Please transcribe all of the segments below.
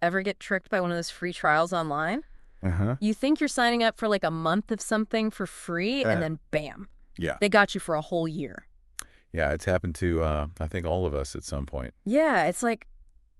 Ever get tricked by one of those free trials online? Uh-huh. You think you're signing up for like a month of something for free, and then bam, Yeah. they got you for a whole year. Yeah, it's happened to, I think, all of us at some point. Yeah, it's like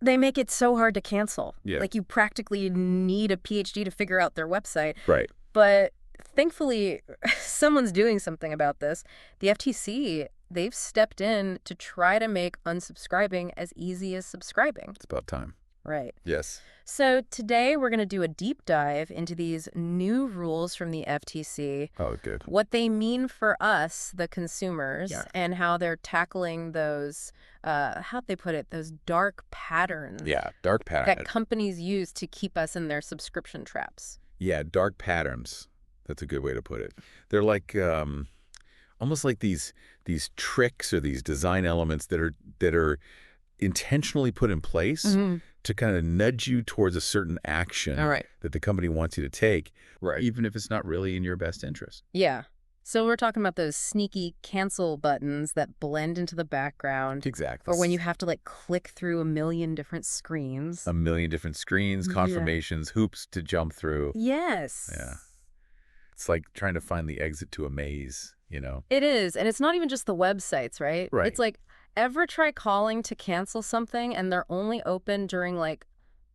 they make it so hard to cancel. Yeah. Like you practically need a PhD to figure out their website. Right. But thankfully, someone's doing something about this. The FTC, they've stepped in to try to make unsubscribing as easy as subscribing. It's about time. Right. Yes. So today we're going to do a deep dive into these new rules from the FTC, Oh, good. what they mean for us, the consumers, Yeah. and how they're tackling those, how'd they put it, those dark patterns Yeah, dark pattern. that companies use to keep us in their subscription traps. Yeah, dark patterns. That's a good way to put it. They're like almost like these tricks or these design elements that are intentionally put in place to kind of nudge you towards a certain action All right. that the company wants you to take, Right. even if it's not really in your best interest. Yeah. So we're talking about those sneaky cancel buttons that blend into the background. Exactly. Or when you have to like click through a million different screens. a million different screens, Yeah. confirmations, hoops to jump through. Yes. Yeah. It's like trying to find the exit to a maze, you know? It is. And it's not even just the websites, right? Right. It's like, ever try calling to cancel something and they're only open during like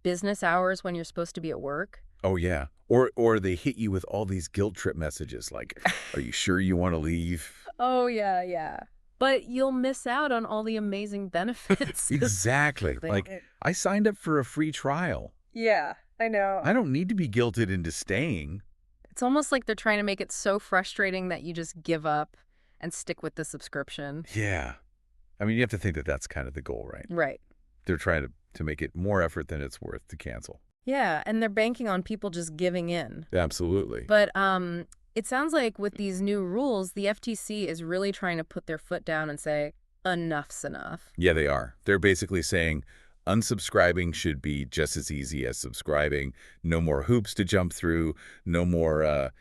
business hours when you're supposed to be at work? Oh, yeah. Or they hit you with all these guilt trip messages like, are you sure you want to leave? Oh, yeah, yeah. But you'll miss out on all the amazing benefits. Exactly. They- Like, I signed up for a free trial. Yeah, I know. I don't need to be guilted into staying. It's almost like they're trying to make it so frustrating that you just give up and stick with the subscription. Yeah. I mean, you have to think that that's kind of the goal, right? Right. They're trying to make it more effort than it's worth to cancel. Yeah, and they're banking on people just giving in. Absolutely. But it sounds like with these new rules, the FTC is really trying to put their foot down and say, enough's enough. Yeah, they are. They're basically saying unsubscribing should be just as easy as subscribing. No more hoops to jump through. No more,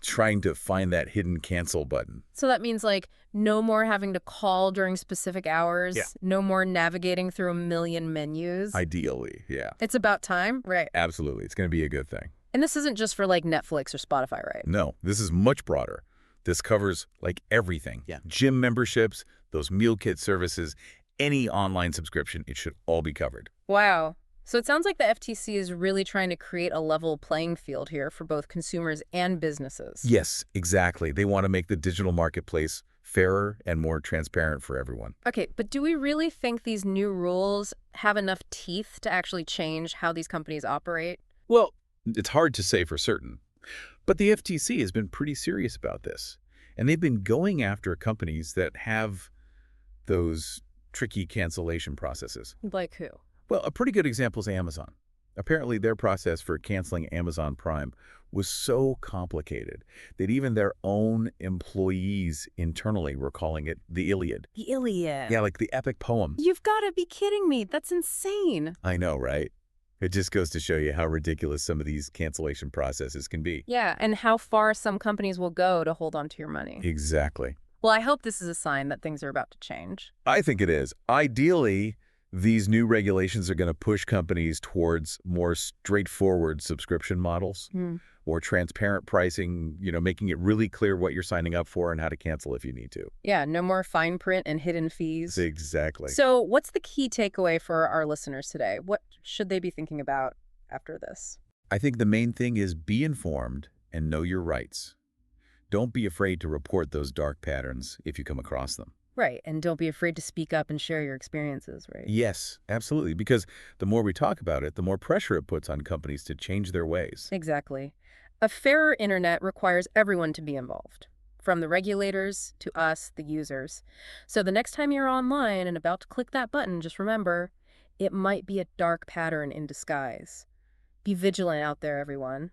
trying to find that hidden cancel button. So that means like no more having to call during specific hours. Yeah. No more navigating through a million menus. Ideally, yeah. It's about time. Right. Absolutely. It's going to be a good thing. And this isn't just for like Netflix or Spotify, right? No, this is much broader. This covers like everything. Yeah. Gym memberships, those meal kit services, any online subscription, it should all be covered. Wow. So it sounds like the FTC is really trying to create a level playing field here for both consumers and businesses. Yes, exactly. They want to make the digital marketplace fairer and more transparent for everyone. Okay, but do we really think these new rules have enough teeth to actually change how these companies operate? Well, it's hard to say for certain, but the FTC has been pretty serious about this, and they've been going after companies that have those tricky cancellation processes. Like who? Well, a pretty good example is Amazon. Apparently, their process for canceling Amazon Prime was so complicated that even their own employees internally were calling it the Iliad. The Iliad. Yeah, like the epic poem. You've got to be kidding me. That's insane. I know, right? It just goes to show you how ridiculous some of these cancellation processes can be. Yeah, and how far some companies will go to hold on to your money. Exactly. Well, I hope this is a sign that things are about to change. I think it is. Ideally, these new regulations are going to push companies towards more straightforward subscription models, more transparent pricing, making it really clear what you're signing up for and how to cancel if you need to. Yeah, no more fine print and hidden fees. Exactly. So what's the key takeaway for our listeners today? What should they be thinking about after this? I think the main thing is be informed and know your rights. Don't be afraid to report those dark patterns if you come across them. Right, and don't be afraid to speak up and share your experiences, right? Yes, absolutely, because the more we talk about it, the more pressure it puts on companies to change their ways. Exactly. A fairer internet requires everyone to be involved, from the regulators to us, the users. So the next time you're online and about to click that button, just remember, it might be a dark pattern in disguise. Be vigilant out there, everyone.